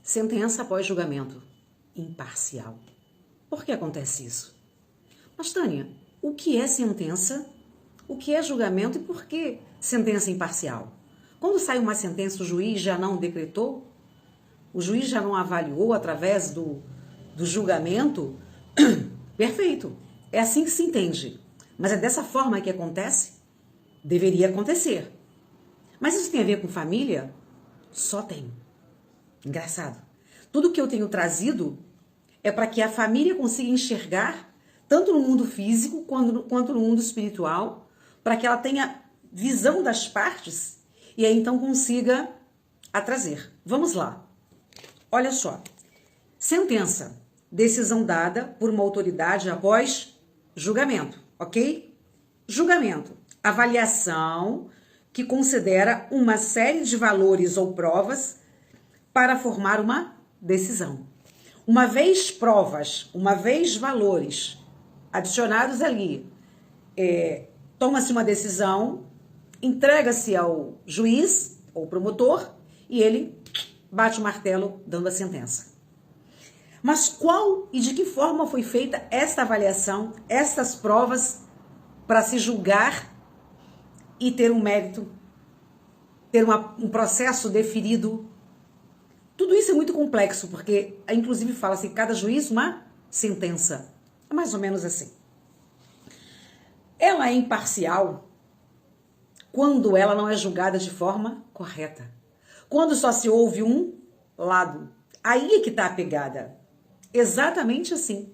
Sentença após julgamento. Imparcial. Por que acontece isso? Mas, Tânia, o que é sentença? O que é julgamento e por que sentença imparcial? Quando sai uma sentença, o juiz já não decretou? O juiz já não avaliou através do julgamento? Perfeito. É assim que se entende. Mas é dessa forma que acontece? Deveria acontecer. Mas isso tem a ver com família? Só tem. Engraçado. Tudo que eu tenho trazido é para que a família consiga enxergar, tanto no mundo físico quanto no mundo espiritual, para que ela tenha visão das partes e aí então consiga a trazer. Vamos lá. Olha só. Sentença. Decisão dada por uma autoridade após julgamento, ok? Julgamento. Avaliação que considera uma série de valores ou provas para formar uma decisão. Uma vez provas, uma vez valores adicionados ali, toma-se uma decisão, entrega-se ao juiz ou promotor e ele bate o martelo dando a sentença. Mas qual e de que forma foi feita esta avaliação, estas provas para se julgar e ter um mérito, ter um processo definido? Tudo isso é muito complexo, porque inclusive fala-se cada juiz uma sentença. É mais ou menos assim. Ela é imparcial quando ela não é julgada de forma correta. Quando só se ouve um lado. Aí é que está a pegada. Exatamente assim.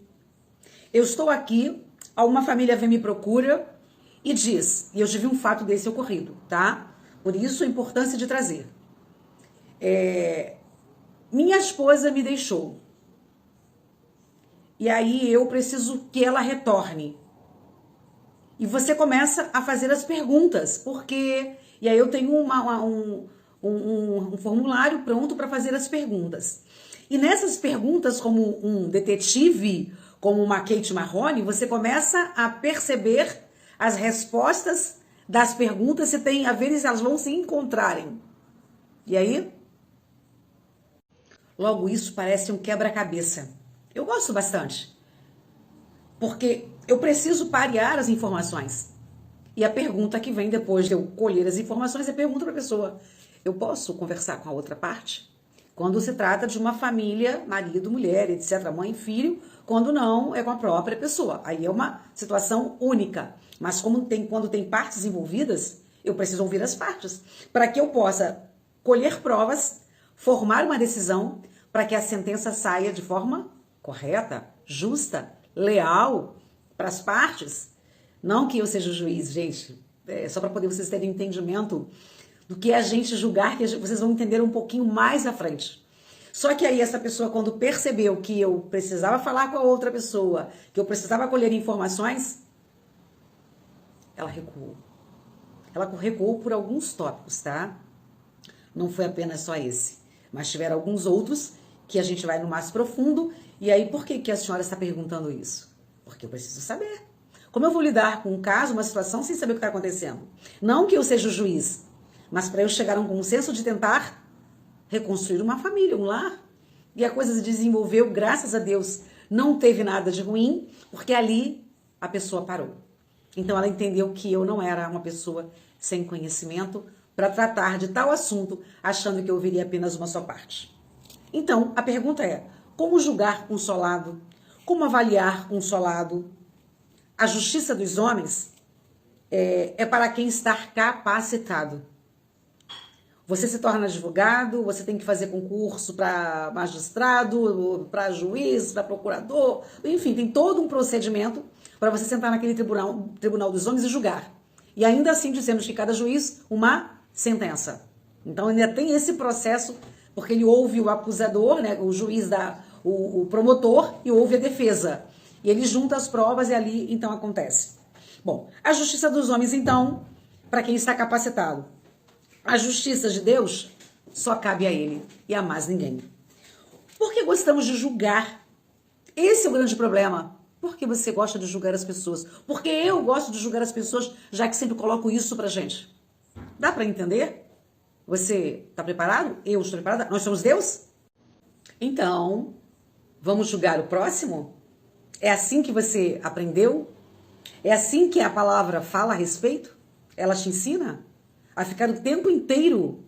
Eu estou aqui, uma família vem me procura e diz, e eu tive um fato desse ocorrido, tá? Por isso a importância de trazer. Minha esposa me deixou. E aí eu preciso que ela retorne. E você começa a fazer as perguntas. Por quê? E aí eu tenho um formulário pronto para fazer as perguntas. E nessas perguntas, como um detetive, como uma Kate Marrone, você começa a perceber as respostas das perguntas, se tem a ver se elas vão se encontrarem. E aí? Logo, isso parece um quebra-cabeça. Eu gosto bastante. Porque eu preciso parear as informações. E a pergunta que vem depois de eu colher as informações é a pergunta para a pessoa. Eu posso conversar com a outra parte? Quando se trata de uma família, marido, mulher, etc., mãe e filho, quando não, é com a própria pessoa. Aí é uma situação única. Mas quando tem partes envolvidas, eu preciso ouvir as partes. Para que eu possa colher provas, formar uma decisão, para que a sentença saia de forma correta, justa, leal para as partes. Não que eu seja o juiz, gente. É só para poder vocês terem entendimento do que a gente julgar, que vocês vão entender um pouquinho mais à frente. Só que aí essa pessoa, quando percebeu que eu precisava falar com a outra pessoa, que eu precisava colher informações, ela recuou. Ela recuou por alguns tópicos, tá? Não foi apenas só esse, mas tiveram alguns outros que a gente vai no mais profundo. E aí, por que a senhora está perguntando isso? Porque eu preciso saber. Como eu vou lidar com um caso, uma situação, sem saber o que está acontecendo? Não que eu seja o juiz, mas para eu chegar a um consenso de tentar reconstruir uma família, um lar. E a coisa se desenvolveu, graças a Deus, não teve nada de ruim, porque ali a pessoa parou. Então ela entendeu que eu não era uma pessoa sem conhecimento para tratar de tal assunto, achando que eu ouviria apenas uma só parte. Então, a pergunta é, como julgar um só lado? Como avaliar um só lado? A justiça dos homens é para quem está capacitado. Você se torna advogado, você tem que fazer concurso para magistrado, para juiz, para procurador, enfim, tem todo um procedimento para você sentar naquele tribunal dos homens e julgar. E ainda assim dizemos que cada juiz uma sentença. Então ainda tem esse processo, porque ele ouve o acusador, né, o juiz, o promotor, e ouve a defesa. E ele junta as provas e ali então acontece. Bom, a justiça dos homens então, para quem está capacitado. A justiça de Deus só cabe a ele e a mais ninguém. Por que gostamos de julgar? Esse é o grande problema. Por que você gosta de julgar as pessoas? Porque eu gosto de julgar as pessoas, já que sempre coloco isso pra gente. Dá pra entender? Você está preparado? Eu estou preparada? Nós somos Deus? Então, vamos julgar o próximo? É assim que você aprendeu? É assim que a palavra fala a respeito? Ela te ensina a ficar o tempo inteiro,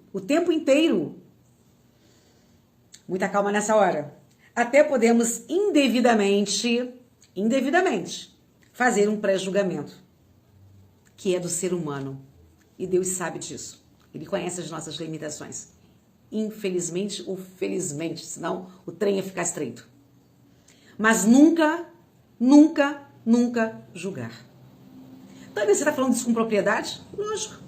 muita calma nessa hora. Até podemos indevidamente, fazer um pré-julgamento, que é do ser humano. E Deus sabe disso. Ele conhece as nossas limitações. Infelizmente ou felizmente, senão o trem ia ficar estreito. Mas nunca julgar. Tânia, você está falando isso com propriedade? Lógico.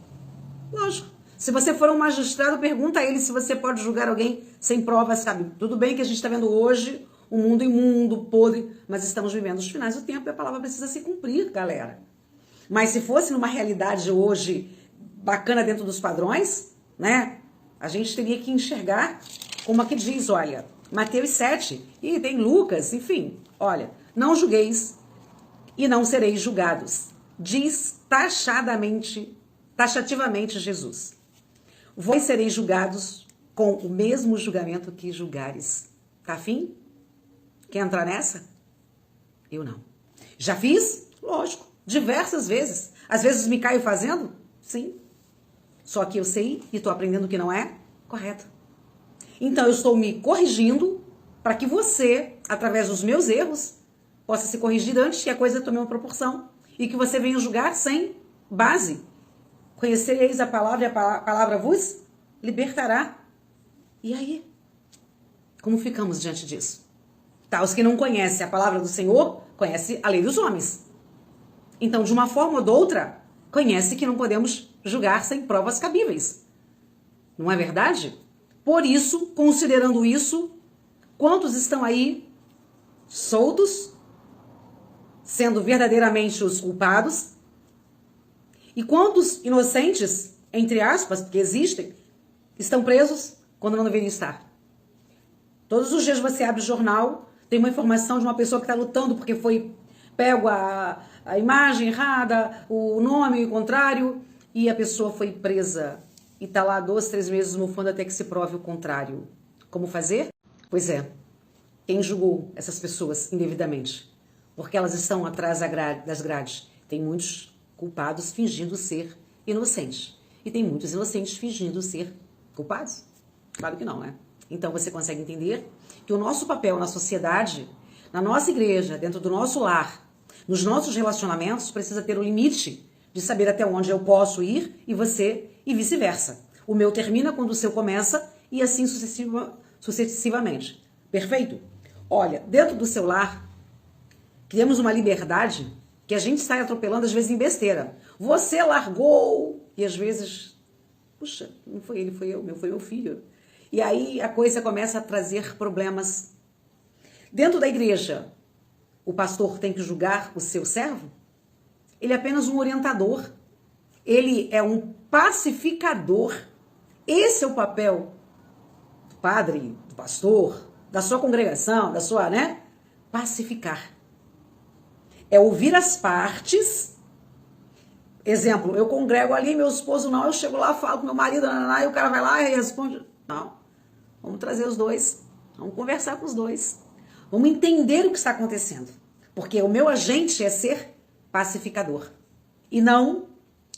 Se você for um magistrado, pergunta a ele se você pode julgar alguém sem provas, sabe? Tudo bem que a gente está vendo hoje um mundo imundo, podre, mas estamos vivendo os finais do tempo e a palavra precisa se cumprir, galera. Mas se fosse numa realidade hoje bacana dentro dos padrões, né? A gente teria que enxergar como aqui diz, olha, Mateus 7, e tem Lucas, enfim. Olha, não julgueis e não sereis julgados. Diz taxativamente Jesus. Vós sereis julgados com o mesmo julgamento que julgares. Tá afim? Quer entrar nessa? Eu não. Já fiz? Lógico. Diversas vezes. Às vezes me caio fazendo? Sim. Só que eu sei e estou aprendendo que não é correto. Então eu estou me corrigindo para que você, através dos meus erros, possa se corrigir antes que a coisa tome uma proporção e que você venha julgar sem base. Conhecereis a palavra e a palavra vos libertará. E aí? Como ficamos diante disso? Tá, os que não conhecem a palavra do Senhor, conhecem a lei dos homens. Então, de uma forma ou de outra, conhece que não podemos julgar sem provas cabíveis. Não é verdade? Por isso, considerando isso, quantos estão aí soltos, sendo verdadeiramente os culpados? E quantos inocentes, entre aspas, porque existem, estão presos quando não deveriam estar? Todos os dias você abre o jornal, tem uma informação de uma pessoa que está lutando porque foi pego a imagem errada, o nome contrário, e a pessoa foi presa e está lá 2, 3 meses no fundo até que se prove o contrário. Como fazer? Pois é, quem julgou essas pessoas indevidamente? Porque elas estão atrás das grades. Tem muitos culpados fingindo ser inocentes. E tem muitos inocentes fingindo ser culpados? Claro que não, né? Então você consegue entender que o nosso papel na sociedade, na nossa igreja, dentro do nosso lar, nos nossos relacionamentos, precisa ter o limite de saber até onde eu posso ir e você, e vice-versa. O meu termina quando o seu começa e assim sucessivamente. Perfeito? Olha, dentro do seu lar, criamos uma liberdade que a gente sai atropelando às vezes em besteira. Você largou e às vezes, puxa, não foi ele, foi eu, foi meu filho. E aí a coisa começa a trazer problemas. Dentro da igreja, o pastor tem que julgar o seu servo? Ele é apenas um orientador. Ele é um pacificador. Esse é o papel do padre, do pastor, da sua congregação, da sua, né? Pacificar. É ouvir as partes. Exemplo, eu congrego ali, meu esposo não, eu chego lá, falo com meu marido, e o cara vai lá e responde. Não, vamos trazer os dois, vamos conversar com os dois. Vamos entender o que está acontecendo. Porque o meu agente é ser pacificador. E não,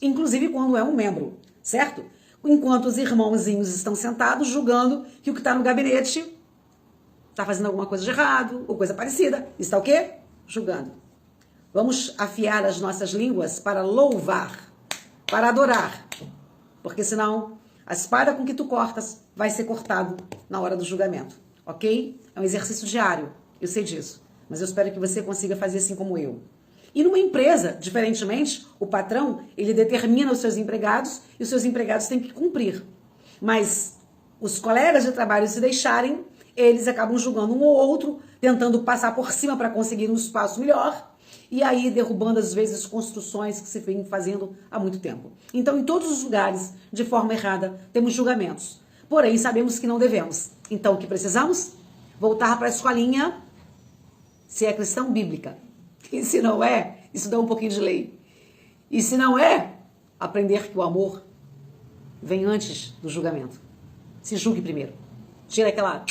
inclusive, quando é um membro, certo? Enquanto os irmãozinhos estão sentados julgando que o que está no gabinete está fazendo alguma coisa de errado, ou coisa parecida. Está o quê? Julgando. Vamos afiar as nossas línguas para louvar, para adorar. Porque senão, a espada com que tu cortas vai ser cortado na hora do julgamento. Ok? É um exercício diário. Eu sei disso. Mas eu espero que você consiga fazer assim como eu. E numa empresa, diferentemente, o patrão, ele determina os seus empregados e os seus empregados têm que cumprir. Mas os colegas de trabalho, se deixarem, eles acabam julgando um ou outro, tentando passar por cima para conseguir um espaço melhor, e aí derrubando, às vezes, construções que se vem fazendo há muito tempo. Então, em todos os lugares, de forma errada, temos julgamentos. Porém, sabemos que não devemos. Então, o que precisamos? Voltar para a escolinha, se é cristão, bíblica. E se não é, estudar um pouquinho de lei. E se não é, aprender que o amor vem antes do julgamento. Se julgue primeiro. Tira aquela